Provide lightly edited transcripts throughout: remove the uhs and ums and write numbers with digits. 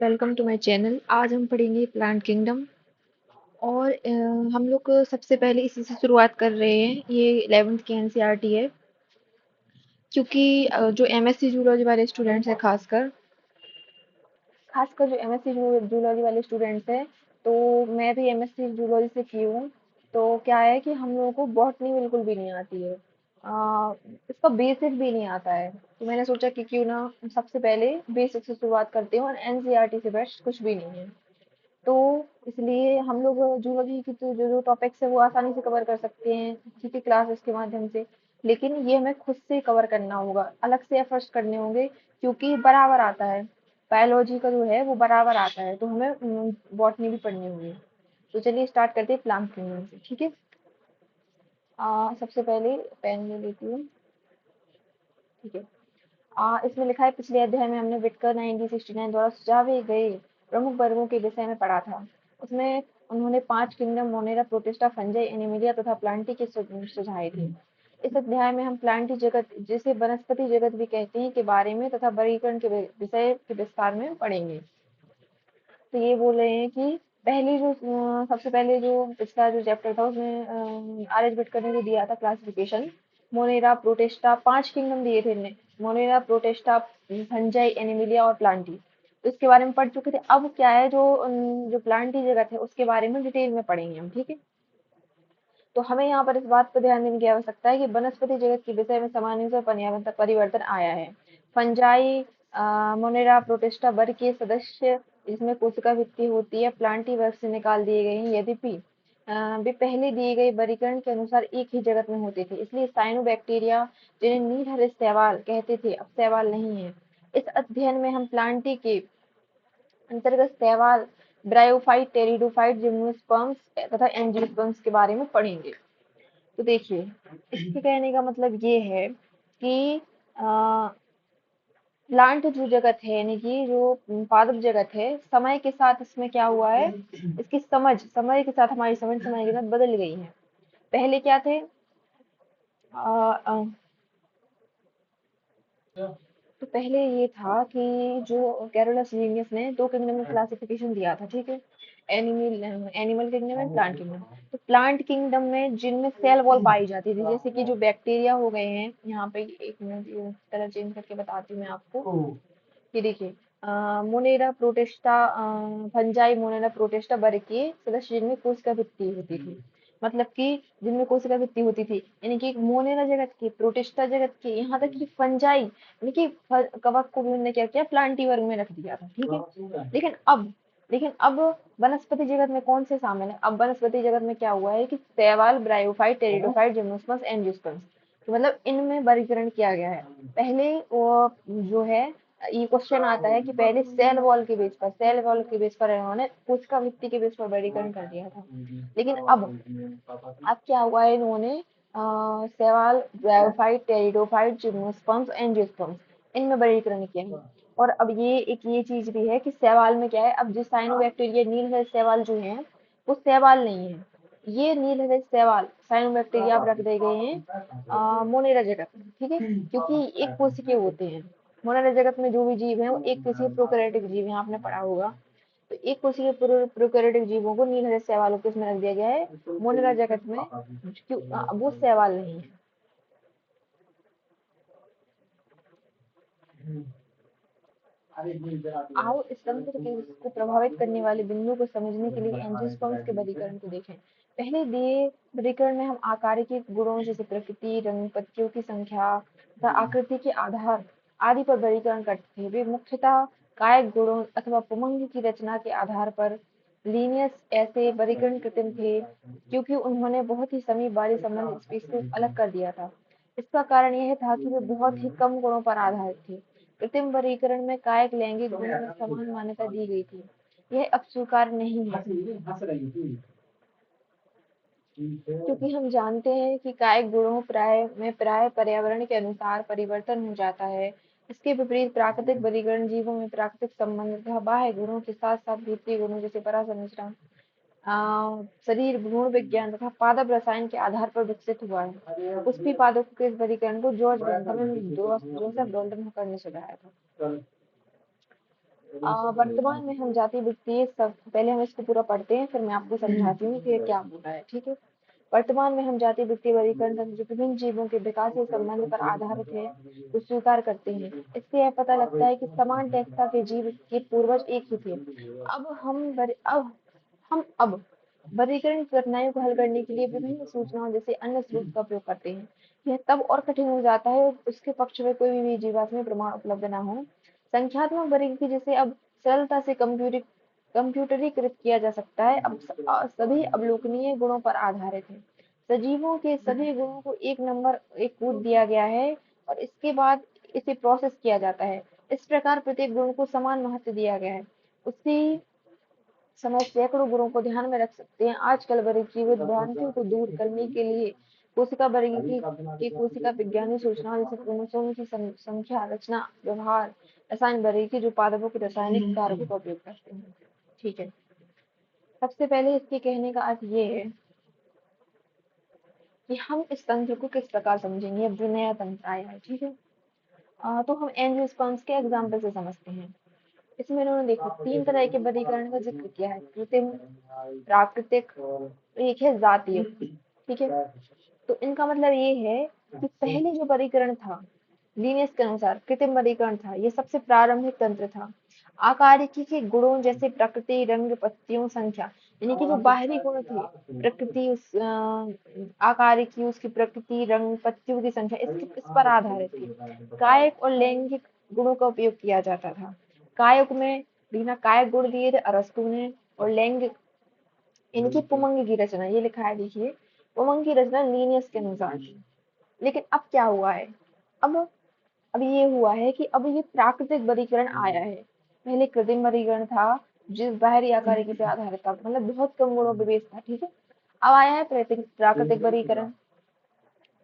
Welcome to my channel. आज हम पढ़ेंगे प्लांट किंगडम। और हम लोग सबसे पहले इसी से शुरुआत कर रहे हैं। ये 11th की एनसीईआरटी है, क्योंकि जो एमएससी जूलॉजी वाले स्टूडेंट्स हैं, खासकर जो एमएससी जूलॉजी वाले स्टूडेंट्स हैं, तो मैं भी एमएससी जूलॉजी से की हूँ। तो क्या है कि हम लोगों को बॉटनी बिल्कुल भी नहीं आती है। इसका बेसिक भी नहीं आता है। तो मैंने सोचा कि क्यों ना सबसे पहले बेसिक से शुरुआत करते हैं, और एनसीईआरटी से बेस्ट कुछ भी नहीं है। तो इसलिए हम लोग जूलॉजी की तो जो जो टॉपिक्स है वो आसानी से कवर कर सकते हैं, ठीक है, क्लासेस के माध्यम से। लेकिन ये हमें खुद से कवर करना होगा, अलग से एफर्ट्स करने होंगे, क्योंकि बराबर आता है। बायोलॉजी का जो है वो बराबर आता है, तो हमें बॉटनी भी पढ़नी होगी। तो चलिए स्टार्ट करते हैं प्लांट किंगडम से, ठीक है। सबसे पहले पेन ले लेती हूँ, ठीक है। इसमें लिखा है, पिछले अध्याय में हमने विटकर 1969 द्वारा सुझावे गए प्रमुख वर्गों के विषय में पढ़ा था। उसमें उन्होंने 5 kingdom, Monera, protista, fungi, Animalia तथा प्लांटी के सुझाए थे। इस अध्याय में हम प्लांटी जगत, जिसे वनस्पति जगत भी कहते हैं, के बारे में तथा वर्गीकरण के विषय के विस्तार में पढ़ेंगे। तो ये बोल रहे हैं कि सबसे पहले जो पिछला जो चैप्टर था उसमें आर एच भटकर ने जो दिया था क्लासिफिकेशन, मोनेरा, प्रोटेस्टा, 5 किंगडम दिए थे इनने। मोनेरा, प्रोटेस्टा, फंजाई, एनिमिलिया और प्लांटी। तो इसके बारे में पढ़ चुके थे। अब क्या है, जो प्लांटी जगत है उसके बारे में डिटेल में पढ़ेंगे हम, ठीक है। तो हमें यहाँ पर इस बात पर ध्यान देने की आवश्यकता है कि वनस्पति जगत के विषय में सामान्य से पर्यावरण तक परिवर्तन आया है। फंजाई, मोनेरा, प्रोटिस्टा वर्ग के सदस्य जिसमें कोशिका भित्ति होती है, प्लांटी वर्ग से निकाल दिए गए हैं। यद्यपि वे पहले दिए गए वर्गीकरण के अनुसार एक ही जगत में होते थे, इसलिए साइनोबैक्टीरिया, जिन्हें नीलहरित शैवाल कहते थे, अब शैवाल नहीं है। इस अध्ययन में हम प्लांटी के अंतर्गत शैवाल, ब्रायोफाइट, टेरिडोफाइट, जिम्नोस्पर्म्स तथा एंजियोस्पर्म्स के बारे में पढ़ेंगे। तो देखिए, इसके कहने का मतलब ये है कि प्लांट जो जगत है, यानी कि जो पादप जगत है, समय के साथ इसमें क्या हुआ है, इसकी समझ समय के साथ, हमारी समझ समय के साथ बदल गई है। पहले क्या थे, आ, आ, तो पहले ये था कि जो कैरोलस लीनियस ने 2 किंगडम में क्लासिफिकेशन दिया था, ठीक है। Animal kingdom and plant kingdom. तो प्लांट किंगडम में जिनमें सेल वॉल पाई जाती थी, जैसे कि जो बैक्टीरिया हो गए हैं, यहाँ पे एक मिनट ये कलर चेंज करके बताती हूँ मैं आपको। ये देखिए, Monera, Protista, fungi, Monera, Protista वर्ग के सदस्य जिनमें कोशिका भित्ति होती थी। मतलब कि जिनमें कोशिका भित्ति होती थी, यानी कि मोनेरा जगत की, प्रोटिस्टा जगत की, यहाँ तक कि फंजाई, यानी कि कवक को भी उन्होंने क्या किया, प्लांटी वर्ग में रख दिया था, ठीक है। लेकिन अब वनस्पति जगत में कौन से शामिल है? अब वनस्पति जगत में क्या हुआ है कि शैवाल, ब्रायोफाइट, टेरिडोफाइट, जिम्नोस्पर्म्स, एंजियोस्पर्म्स, तो मतलब इनमें वर्गीकरण किया गया है। पहले वो जो है, ये क्वेश्चन आता है कि पहले सेल वॉल के बेस पर इन्होंने कोशिका भित्ति के बेस पर वर्गीकरण कर दिया था। लेकिन अब क्या हुआ है, इन्होंने शैवाल, ब्रायोफाइट, टेरिडोफाइट, जिम्नोस्पर्म्स, एंजियोस्पर्म्स, इनमें वर्गीकरण किया है। और अब ये चीज भी है कि शैवाल में क्या है, अब जो साइनोबैक्टीरिया नीलहरित शैवाल जो है, वो शैवाल नहीं है। ये नीलहरित शैवाल साइनोबैक्टीरिया अब रख दे गए हैं मोनेरा जगत में, ठीक है, क्योंकि एक कोशिकीय होते हैं। मोनेरा जगत में जो भी जीव है वो एक कोशिकीय प्रोकैरियोटिक जीव है, आपने पढ़ा होगा। तो एक कोशिकीय प्रोकैरियोटिक जीवों को नीलहरित शैवालों के इसमें रख दिया गया है। मोनेरा जगत में क्यों वो शैवाल नहीं है। आओ इस तंत्र के को प्रभावित करने वाले बिंदुओं को समझने के लिए एंजियोस्पर्म्स के वर्गीकरण को देखें। पहले दिए वर्गीकरण में हम आकारिक गुणों जैसे प्रकृति, रंग, पत्तियों की संख्या तथा आकृति के आधार आदि पर वर्गीकरण करते थे। वे मुख्यतः कायिक गुणों अथवा पुमंग की रचना के आधार पर लीनियस ऐसे वर्गीकरण कृत्रिम थे, क्योंकि उन्होंने बहुत ही समीप वाले संबंध स्पीशीज को अलग कर दिया था। इसका कारण यह था कि वे बहुत ही कम गुणों पर आधारित थे। कृत्रिम वर्गीकरण में कायिक लैंगिक गुणों में समान मान्यता दी गई थी। यह अब स्वीकार्य नहीं है, क्योंकि हम जानते हैं कि कायिक गुणों प्राय पर्यावरण के अनुसार परिवर्तन हो जाता है। इसके विपरीत प्राकृतिक वर्गीकरण जीवों में प्राकृतिक संबंध तथा बाह्य गुणों के साथ साथ भीतरी गुणों जैसे परासंरचना, शरीर, भ्रूण विज्ञान तथा पादप रसायन के आधार पर विकसित हुआ है। पुष्पी पादपों के इस वर्गीकरण को जॉर्ज बेंथम एवं जोसेफ डॉल्टन हकर ने सुझाया था। वर्तमान में हम जाति व्यक्ति सब पहले हम इसको पूरा पढ़ते हैं, फिर मैं आपको समझाती हूँ कि ये क्या हो रहा है, ठीक है। वर्तमान में हम जाति व्यक्ति वर्गीकरण तंत्र जो विभिन्न जीवों के विकासीय संबंध पर आधारित है को स्वीकार करते हैं। इससे यह पता लगता है कि समान टैक्सा के जीव के पूर्वज एक ही थे। अब वर्गीकरण कठिनाइयों को हल करने के लिए विभिन्न सूचनाओं जैसे अन्य स्रोत का उपयोग करते हैं। यह तब और कठिन हो जाता है उसके पक्ष में कोई भी जीवाश्म प्रमाण उपलब्ध न हो। संख्यात्मक वर्गीकरण जिसे अब सरलता से कंप्यूटरीकृत किया जा सकता है, अब सभी अवलोकनीय गुणों पर आधारित है। सजीवों के सभी गुणों को एक नंबर एक कोड दिया गया है और इसके बाद इसे प्रोसेस किया जाता है। इस प्रकार प्रत्येक गुण को समान महत्व दिया गया है। उसी समय सैकड़ों गुणों को ध्यान में रख सकते हैं। आजकल वर्गीकृत भ्रांतियों को दूर करने के लिए कोशिका वर्गीकृत की कोशिका विज्ञानी सूचना जैसे क्रोमोसोम की संख्या, रचना, व्यवहार, रसायन वर्गीकृत जो पादपों के रासायनिक कारकों का उपयोग करते हैं। ठीक है। सबसे पहले इसके कहने का अर्थ ये है कि हम इस तंत्र को किस प्रकार समझेंगे। अब जो नया तंत्र आया है, ठीक है, तो हम एंजियोस्पर्म्स के एग्जाम्पल से समझते हैं। इसमें इन्होंने देखो 3 तरह के वर्गीकरण का जिक्र किया है, कृत्रिम, प्राकृतिक, एक है जातीय। ठीक है। तो इनका मतलब ये है कि पहले जो वर्गीकरण था लिनियस के अनुसार कृत्रिम वर्गीकरण था, ये सबसे प्रारंभिक तंत्र था। आकारिकी के गुणों जैसे प्रकृति, रंग, पत्तियों, संख्या, यानी कि जो बाहरी गुण थे, प्रकृति, आकारिकी, उसकी प्रकृति, रंग, पत्तियों की संख्या, इस पर आधारित थी। कायिक और लैंगिक गुणों का उपयोग किया जाता था। कायक में बिना कायक गुण दिए थे अरस्तु ने, और लैंगिक इनकी पुमंग की रचना, ये लिखा है देखिए, पुमंग की रचना लीनियस के अनुसार थी। लेकिन अब क्या हुआ है, अब अब ये हुआ है कि अब ये प्राकृतिक वर्गीकरण आया है। पहले कृत्रिम वर्गीकरण था जिस बाहरी आकारिकी पे आधारित था, मतलब बहुत कम गुणों पे बेस्ड था। ठीक है। अब आया है प्राकृतिक वर्गीकरण।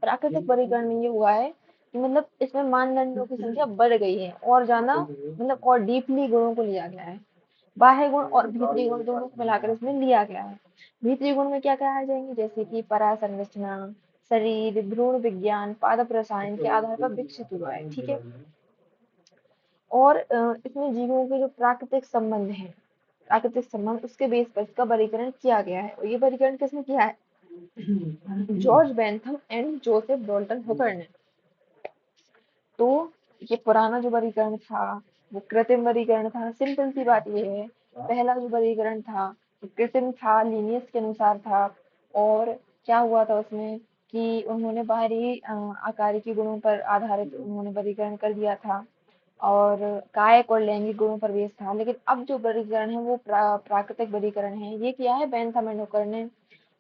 प्राकृतिक वर्गीकरण में ये हुआ है कि मतलब इसमें मानदंडों की संख्या बढ़ गई है और ज्यादा, मतलब और डीपली गुणों को लिया गया है। बाह्य गुण और भीतरी गुण दोनों को मिलाकर इसमें लिया गया है। भीतरी गुण में क्या क्या आ जाएंगे, जैसे कि परासंरचना, शरीर, भ्रूण विज्ञान, पादप रसायन के आधार पर विकसित हुआ है। ठीक है। और इसमें जीवों के जो प्राकृतिक संबंध है, प्राकृतिक संबंध उसके बेस पर इसका वर्गीकरण किया गया है। और ये वर्गीकरण किसने किया है, George Bentham and Joseph Dalton Hooker ने। तो ये पुराना जो वर्गीकरण था वो कृत्रिम वर्गीकरण था। सिंपल सी बात ये है, पहला जो वर्गीकरण था वो कृत्रिम था, लीनियस के अनुसार था। और क्या हुआ था उसमें कि उन्होंने बाहरी आकारिकी गुणों पर आधारित उन्होंने वर्गीकरण कर दिया था और कायिक और लैंगिक गुणों पर बेस्ड था। लेकिन अब जो वर्गीकरण है वो प्राकृतिक वर्गीकरण है। ये किया है बेंथम एंड हुकर ने,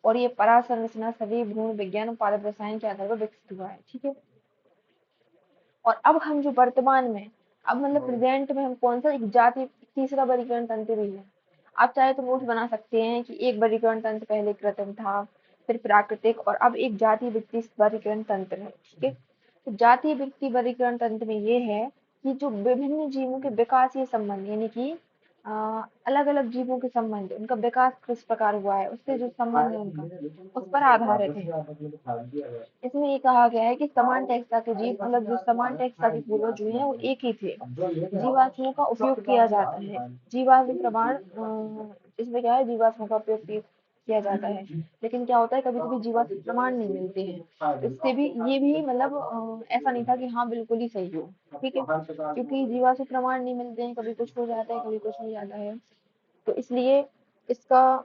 और ये परासंरचना, शरीर, भ्रूण विज्ञान और पादप रसायन के आधार पर विकसित हुआ है। ठीक है। और अब हम जो वर्तमान में, अब मतलब प्रेजेंट में हम कौन सा एक जाति, तीसरा वर्गीकरण तंत्र भी है। आप चाहे तो नोट बना सकते हैं कि एक वर्गीकरण तंत्र पहले कृत्रिम था, फिर प्राकृतिक, और अब एक जाति व्यक्ति वर्गीकरण तंत्र है। ठीक है। तो जाति व्यक्ति वर्गीकरण तंत्र में ये है कि जो विभिन्न जीवों के विकासीय संबंध, यानी कि अलग अलग जीवों के संबंध, उनका विकास किस प्रकार हुआ है, उससे जो संबंध है उनका, उस पर आधारित है। इसमें ये कहा गया है कि समान टैक्सा के जीव, मतलब जो समान टैक्सा के पूर्वज हुए हैं वो एक ही थे। जीवाश्मों का उपयोग किया जाता है, जीवाश्म प्रमाण, इसमें क्या है, जीवाश्मों का उपयोग किया जाता है। लेकिन क्या होता है, कभी कभी जीवाश्म प्रमाण नहीं मिलते हैं। इससे भी ये भी मतलब ऐसा नहीं था कि हाँ बिल्कुल ही सही हो। ठीक है। क्योंकि जीवाश्म प्रमाण नहीं मिलते हैं, कभी कुछ हो जाता है, कभी कुछ हो जाता है। तो इसलिए इसका,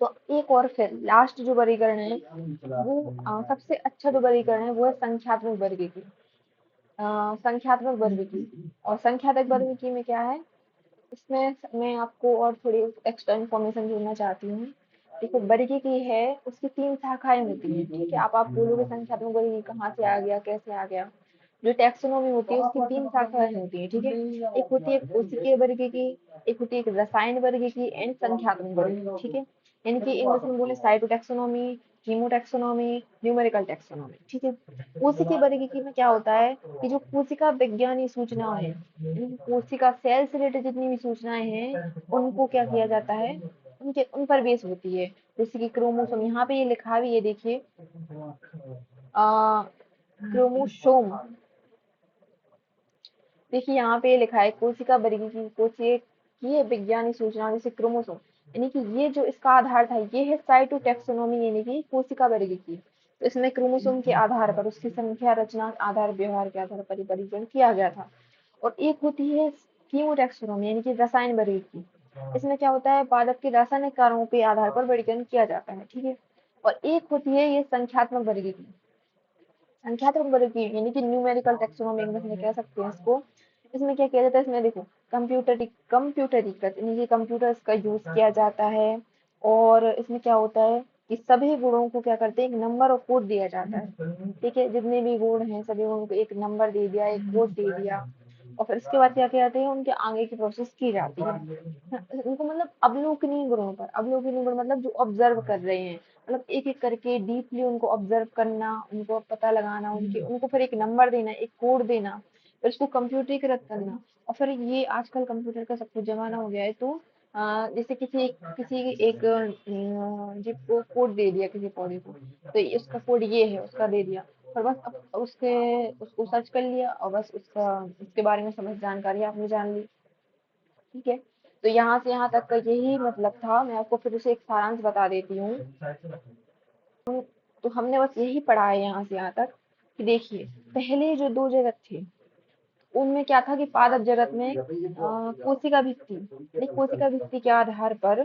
तो एक और फिर लास्ट जो वर्गीकरण है वो सबसे अच्छा जो वर्गीकरण है वो है संख्यात्मक वर्गीकरण। संख्यात्मक वर्गीकरण, और संख्यात्मक वर्गीकरण में क्या है, इसमें मैं आपको और थोड़ी एक्स्ट्रा इन्फॉर्मेशन जोड़ना चाहती हूँ। देखो वर्गीकी है, उसकी 3 शाखाएं होती हैं। ठीक है। आप बोलोगे संख्यात्मक वर्गीकरण कहाँ से आ गया, कैसे आ गया। जो टैक्सोनॉमी होती है उसकी 3 शाखाएं होती हैं। ठीक है। एक होती है कोशिकीय वर्गीकी, एक होती है रसायन वर्गीकी एंड संख्यात्मक वर्गीकी। ठीक है। यानी कि इंग्लिश में बोले साइटोटैक्सोनॉमी, हीमोटैक्सोनॉमी, न्यूमेरिकल टैक्सोनॉमी। ठीक है। कोशिकीय वर्गीकी में क्या होता है कि जो कोशिका विज्ञानी सूचनाएं हैं, यानी कोशिका सेल से रिलेटेड जितनी भी सूचनाएं हैं उनको क्या किया जाता है, उनके उन पर बेस होती है। जैसे कि क्रोमोसोम, यहाँ पे ये लिखा भी, ये देखिए, क्रोमोसोम, देखिए यहाँ पे लिखा है कोशिका वर्गी की कोशिकीय की विज्ञानिक सूचना जैसे क्रोमोसोम, यानी कि ये जो इसका आधार था ये है साइटोटैक्सोनॉमी यानी कि कोशिका वर्गी की। तो इसमें क्रोमोसोम के आधार पर उसकी संख्या, रचना, आधार, व्यवहार के आधार पर वर्गीकरण किया गया था। और एक होती है कीमोटैक्सोनॉमी यानी कि रसायन वर्ग की। इसमें क्या होता है, पादप के रासायनिक कारणों के आधार पर वर्गीकरण किया जाता है, ठीक है। और एक होती है ये संख्यात्मक वर्ग की। संख्यात्मक वर्ग की यानी कि न्यूमेरिकल टैक्सोनॉमी इंग्लिश में कह सकते हैं इसको। इसमें क्या किया जाता है, इसमें देखो कंप्यूटरीकृत यानी कि कंप्यूटर्स का यूज किया जाता है। और इसमें क्या होता है कि सभी गुणों को क्या करते हैं, एक नंबर और कोड दिया जाता है, ठीक है। जितने भी गुण हैं सभी गुणों को एक नंबर दे दिया, एक कोड दे दिया। और फिर उसके बाद क्या किया जाता है, उनके आगे की प्रोसेस की जाती है। उनको मतलब अवलोकनीय गुणों पर, अवलोकनीय गुण मतलब जो ऑब्जर्व कर रहे हैं, मतलब एक एक करके डीपली उनको ऑब्जर्व करना, उनको पता लगाना, उनके उनको फिर एक नंबर देना, एक कोड देना, फिर उसको कंप्यूटरीकृत करना। और फिर ये आजकल कंप्यूटर का सब कुछ जमाना हो गया है, तो जैसे किसी एक जीव को कोड दे दिया किसी पौधे को, तो उसका कोड ये है, उसका दे दिया। और बस अब उसको सर्च कर लिया और बस उसका उसके बारे में समझ जानकारी आपने जान ली, ठीक है। तो यहाँ से यहाँ तक का यही मतलब था। मैं आपको फिर उसे एक सारांश बता देती हूँ। तो हमने बस यही पढ़ा है यहाँ से यहाँ तक कि देखिए, पहले जो दो जगत थे उनमें क्या था कि पादप जगत में कोशिका भित्ति, यानी कोशिका भित्ति के आधार पर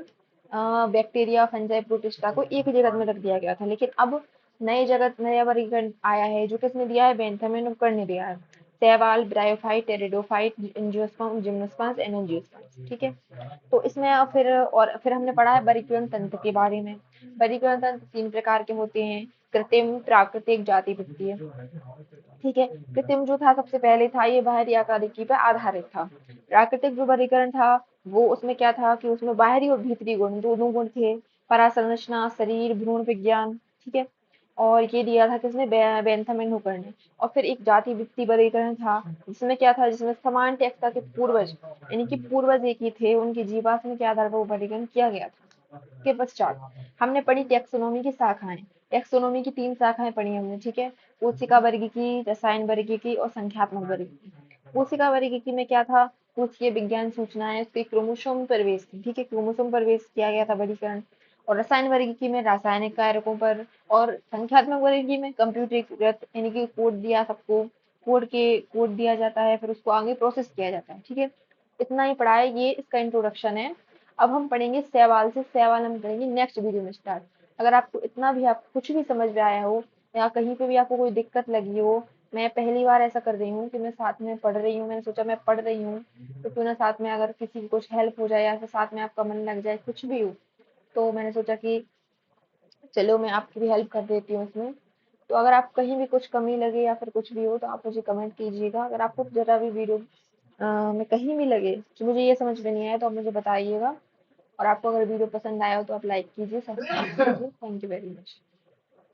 बैक्टीरिया, फंजाई, प्रोटिस्टा को एक जगत में रख दिया गया था। लेकिन अब नया वर्गीकरण आया है जो किसने दिया है, बेंथम एंड हुकर ने दिया है। शैवाल, bryophyte, pteridophyte, angiosperm, gymnosperms, and angiosperms, ठीक है। तो इसमें फिर हमने पढ़ा है वर्गीकरण तंत्र के बारे में। वर्गीकरण तंत्र तीन प्रकार के होते हैं, कृत्रिम, प्राकृतिक, जाति वित्तीय, ठीक है। कृत्रिम जो था सबसे पहले था, ये बाहरी आकृति पर आधारित था। प्राकृतिक जो वर्गीकरण था वो उसमें क्या था कि उसमें बाहरी और भीतरी गुण दोनों गुण थे, परासंरचना, शरीर, भ्रूण विज्ञान, ठीक है। और ये दिया था किसने, बेंथम एंड हुकर ने। और फिर एक जाति वित्तीय वर्गीकरण था, जिसमें क्या था, जिसमें समान टैक्सा के पूर्वज यानी कि पूर्वज एक ही थे, उनकी जीवाश्म के आधार पर वो वर्गीकरण किया गया था। के पश्चात हमने पढ़ी टैक्सोनॉमी की शाखाएं। टैक्सोनॉमी की तीन शाखाएं पढ़ी हमने, ठीक है। कोशिका वर्गीकी, रसायन वर्गीकी और संख्यात्मक वर्गीकी। कोशिका वर्गीकी में क्या था, कोशिकीय विज्ञान सूचनाएं, उसके क्रोमोसोम प्रवेश थी, ठीक है, क्रोमोसोम प्रवेश किया गया था वर्गीकरण। और रसायन वर्गीकी में रासायनिक कारकों पर। और संख्यात्मक वर्गीकी में कंप्यूटरीकृत यानी कि कोड दिया सबको, कोड दिया जाता है, फिर उसको आगे प्रोसेस किया जाता है, ठीक है। इतना ही पढ़ा है, ये इसका इंट्रोडक्शन है। अब हम पढ़ेंगे सवाल से, सवाल हम करेंगे नेक्स्ट वीडियो में स्टार्ट। अगर आपको इतना भी, आप कुछ भी समझ में आया हो या कहीं पे भी आपको कोई दिक्कत लगी हो, मैं पहली बार ऐसा कर रही हूँ कि मैं साथ में पढ़ रही हूँ, मैंने सोचा मैं पढ़ रही हूँ तो क्यों ना साथ में अगर किसी की कुछ हेल्प हो जाए या फिर साथ में आपका मन लग जाए, कुछ भी हो, तो मैंने सोचा कि चलो मैं आपकी भी हेल्प कर देती हूँ इसमें। तो अगर आप कहीं भी कुछ कमी लगे या फिर कुछ भी हो तो आप मुझे कमेंट कीजिएगा। अगर आपको जरा भी वीडियो में कहीं भी लगे कि मुझे ये समझ में नहीं आया तो आप मुझे बताइएगा। और आपको अगर वीडियो पसंद आया हो तो आप लाइक कीजिए, सब्सक्राइब कीजिए। Thank you very much.